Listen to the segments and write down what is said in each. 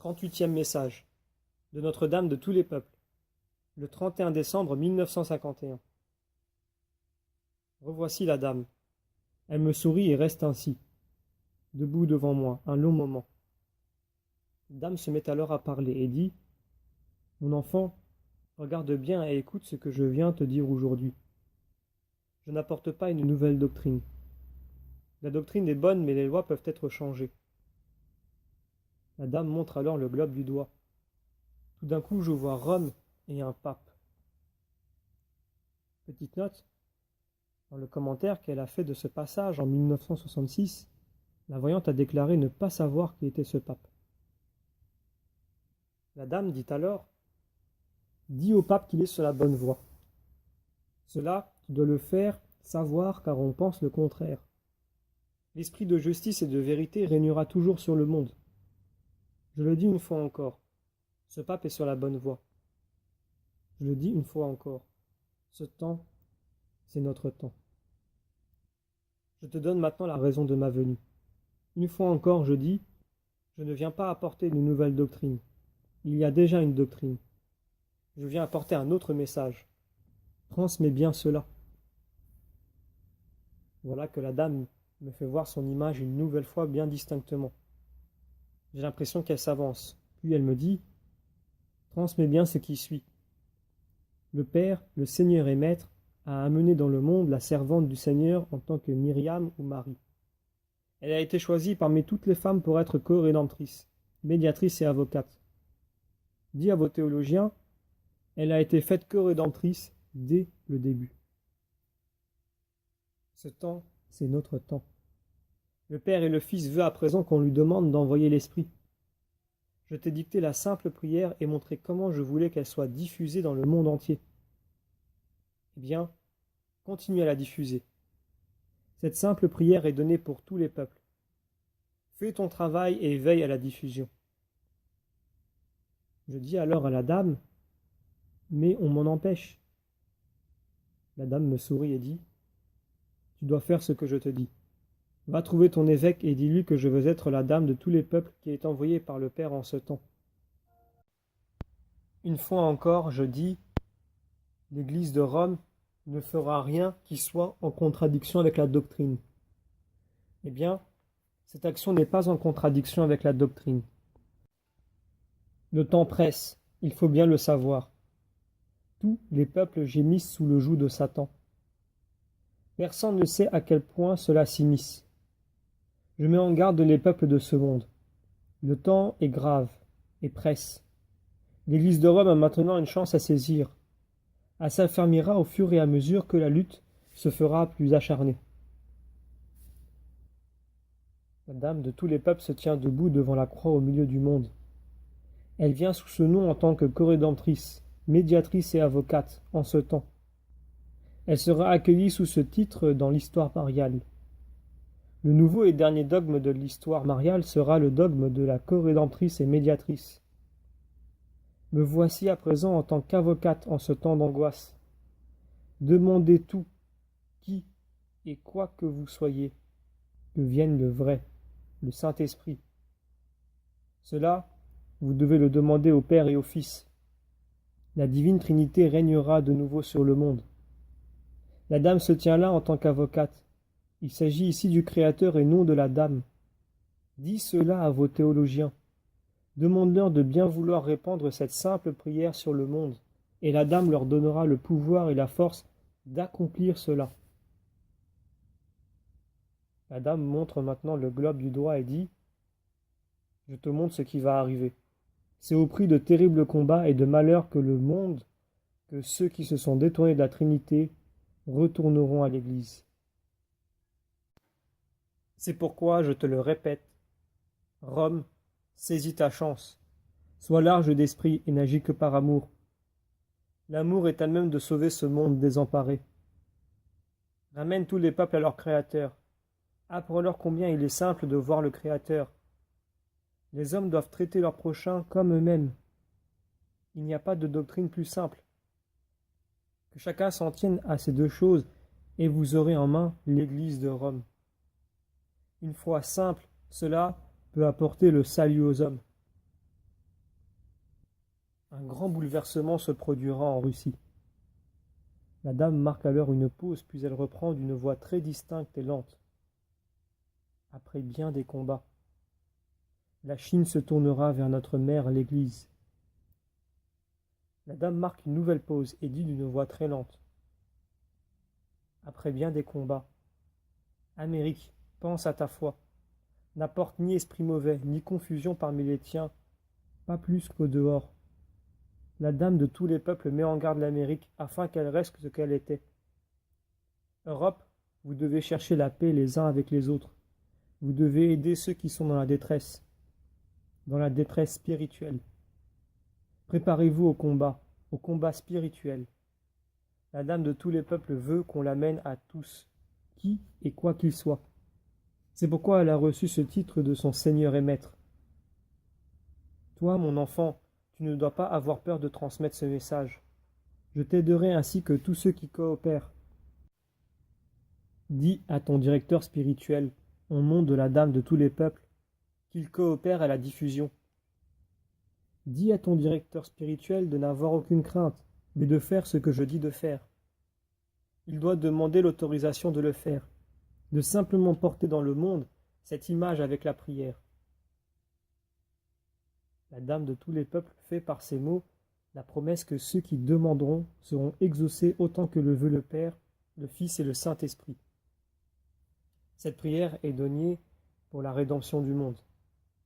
38e message de Notre-Dame de tous les peuples, le 31 décembre 1951. Revoici la dame. Elle me sourit et reste ainsi, debout devant moi, un long moment. La dame se met alors à parler et dit : « Mon enfant, regarde bien et écoute ce que je viens te dire aujourd'hui. Je n'apporte pas une nouvelle doctrine. La doctrine est bonne, mais les lois peuvent être changées. » La dame montre alors le globe du doigt. Tout d'un coup, je vois Rome et un pape. Petite note, dans le commentaire qu'elle a fait de ce passage en 1966, la voyante a déclaré ne pas savoir qui était ce pape. La dame dit alors : « Dis au pape qu'il est sur la bonne voie. Cela, tu dois le faire savoir car on pense le contraire. L'esprit de justice et de vérité régnera toujours sur le monde. Je le dis une fois encore, ce pape est sur la bonne voie. Je le dis une fois encore, ce temps, c'est notre temps. Je te donne maintenant la raison de ma venue. Une fois encore, je dis, je ne viens pas apporter une nouvelle doctrine. Il y a déjà une doctrine. Je viens apporter un autre message. Transmets bien cela. » Voilà que la dame me fait voir son image une nouvelle fois bien distinctement. J'ai l'impression qu'elle s'avance. Puis elle me dit : « Transmets bien ce qui suit. Le Père, le Seigneur et Maître, a amené dans le monde la servante du Seigneur en tant que Myriam ou Marie. Elle a été choisie parmi toutes les femmes pour être co-rédemptrice, médiatrice et avocate. Dit à vos théologiens, elle a été faite co-rédemptrice dès le début. Ce temps, c'est notre temps. Le Père et le Fils veulent à présent qu'on lui demande d'envoyer l'Esprit. Je t'ai dicté la simple prière et montré comment je voulais qu'elle soit diffusée dans le monde entier. Eh bien, continue à la diffuser. Cette simple prière est donnée pour tous les peuples. Fais ton travail et veille à la diffusion. » Je dis alors à la dame : « Mais on m'en empêche. » La dame me sourit et dit : « Tu dois faire ce que je te dis. Va trouver ton évêque et dis-lui que je veux être la dame de tous les peuples qui est envoyée par le Père en ce temps. » Une fois encore, je dis : l'Église de Rome ne fera rien qui soit en contradiction avec la doctrine. Eh bien, cette action n'est pas en contradiction avec la doctrine. Le temps presse, il faut bien le savoir. Tous les peuples gémissent sous le joug de Satan. Personne ne sait à quel point cela s'immisce. Je mets en garde les peuples de ce monde. Le temps est grave et presse. L'Église de Rome a maintenant une chance à saisir. Elle s'affermira au fur et à mesure que la lutte se fera plus acharnée. La dame de tous les peuples se tient debout devant la croix au milieu du monde. Elle vient sous ce nom en tant que co-rédemptrice, médiatrice et avocate en ce temps. Elle sera accueillie sous ce titre dans l'histoire mariale. Le nouveau et dernier dogme de l'histoire mariale sera le dogme de la co-rédemptrice et médiatrice. Me voici à présent en tant qu'avocate en ce temps d'angoisse. Demandez tout, qui et quoi que vous soyez, que vienne le vrai, le Saint-Esprit. Cela, vous devez le demander au Père et au Fils. La divine Trinité régnera de nouveau sur le monde. La dame se tient là en tant qu'avocate. Il s'agit ici du Créateur et non de la dame. Dis cela à vos théologiens. Demande-leur de bien vouloir répandre cette simple prière sur le monde, et la dame leur donnera le pouvoir et la force d'accomplir cela. La dame montre maintenant le globe du doigt et dit : « Je te montre ce qui va arriver. C'est au prix de terribles combats et de malheurs que le monde, que ceux qui se sont détournés de la Trinité, retourneront à l'Église. C'est pourquoi je te le répète, Rome, saisis ta chance. Sois large d'esprit et n'agis que par amour. L'amour est à même de sauver ce monde désemparé. Ramène tous les peuples à leur Créateur. Apprends-leur combien il est simple de voir le Créateur. Les hommes doivent traiter leurs prochains comme eux-mêmes. Il n'y a pas de doctrine plus simple. Que chacun s'en tienne à ces deux choses, et vous aurez en main l'Église de Rome. Une foi simple, cela peut apporter le salut aux hommes. Un grand bouleversement se produira en Russie. La dame marque alors une pause, puis elle reprend d'une voix très distincte et lente. Après bien des combats, la Chine se tournera vers notre mère l'Église. La dame marque une nouvelle pause et dit d'une voix très lente. Après bien des combats, Amérique, pense à ta foi. N'apporte ni esprit mauvais, ni confusion parmi les tiens, pas plus qu'au dehors. La dame de tous les peuples met en garde l'Amérique afin qu'elle reste ce qu'elle était. Europe, vous devez chercher la paix les uns avec les autres. Vous devez aider ceux qui sont dans la détresse spirituelle. Préparez-vous au combat spirituel. La dame de tous les peuples veut qu'on l'amène à tous, qui et quoi qu'il soit. C'est pourquoi elle a reçu ce titre de son Seigneur et Maître. Toi, mon enfant, tu ne dois pas avoir peur de transmettre ce message. Je t'aiderai ainsi que tous ceux qui coopèrent. Dis à ton directeur spirituel, au nom de la Dame de tous les peuples, qu'il coopère à la diffusion. Dis à ton directeur spirituel de n'avoir aucune crainte, mais de faire ce que je dis de faire. Il doit demander l'autorisation de le faire, de simplement porter dans le monde cette image avec la prière. La Dame de tous les peuples fait par ces mots la promesse que ceux qui demanderont seront exaucés autant que le veut le Père, le Fils et le Saint-Esprit. Cette prière est donnée pour la rédemption du monde.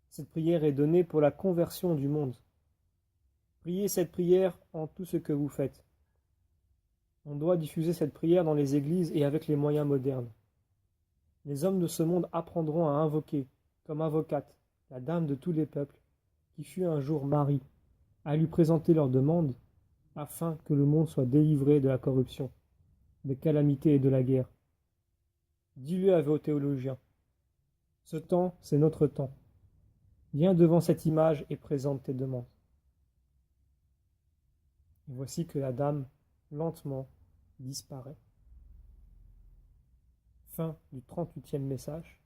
Cette prière est donnée pour la conversion du monde. Priez cette prière en tout ce que vous faites. On doit diffuser cette prière dans les églises et avec les moyens modernes. Les hommes de ce monde apprendront à invoquer, comme avocate, la Dame de tous les peuples, qui fut un jour Marie, à lui présenter leurs demandes, afin que le monde soit délivré de la corruption, des calamités et de la guerre. Dis-le à vos théologiens. Ce temps, c'est notre temps. Viens devant cette image et présente tes demandes. Et voici que la dame, lentement, disparaît. Fin du 38e message.